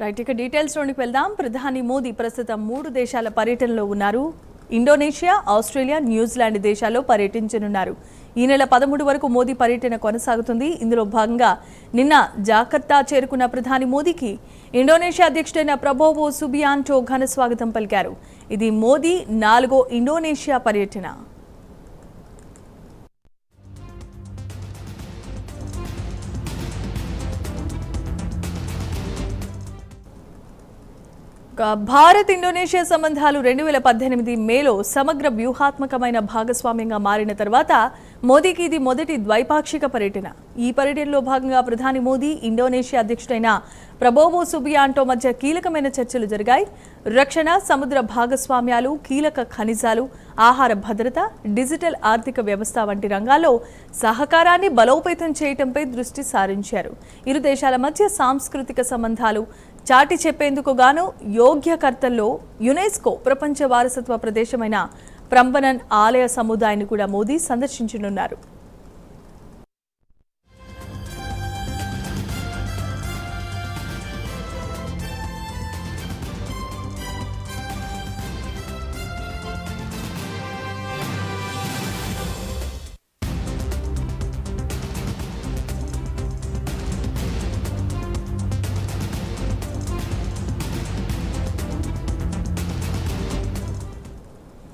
Right, ఇక డీటెయిల్స్లోనికి వెళ్దాం. ప్రధాని మోదీ ప్రస్తుతం 3 దేశాల పర్యటనలో ఉన్నారు. ఇండోనేషియా, ఆస్ట్రేలియా, న్యూజిలాండ్ దేశాల్లో పర్యటించనున్నారు. ఈ నెల 13 వరకు మోదీ పర్యటన కొనసాగుతుంది. ఇందులో భాగంగా నిన్న జకార్తా చేరుకున్న ప్రధాని మోదీకి ఇండోనేషియా అధ్యక్షుడైన ప్రబోవో సుబియాంటో ఘన స్వాగతం పలికారు. ఇది మోదీ 4వ ఇండోనేషియా పర్యటన. భారత్ ఇండోనేషియా సంబంధాలు 2018 మేలో సమగ్ర వ్యూహాత్మకమైన భాగస్వామ్యంగా మారిన తర్వాత మోదీకి ఇది మొదటి ద్వైపాక్షిక పర్యటన. ఈ పర్యటనలో భాగంగా ప్రధాని మోదీ ఇండోనేషియా అధ్యక్షుడైన ప్రబోవో సుబియాంటో మధ్య కీలకమైన చర్చలు జరిగాయి. రక్షణ, సముద్ర భాగస్వామ్యాలు, కీలక ఖనిజాలు, ఆహార భద్రత, డిజిటల్ ఆర్థిక వ్యవస్థ వంటి రంగాల్లో సహకారాన్ని బలోపేతం చేయడంపై దృష్టి సారించారు. ఇరు దేశాల మధ్య సాంస్కృతిక సంబంధాలు చాటి చెప్పేందుకు గాను యోగ్యకర్తల్లో యునెస్కో ప్రపంచ వారసత్వ ప్రదేశమైన ప్రంబనన్ ఆలయ సముదాయాన్ని కూడా మోదీ సందర్శించనున్నారు.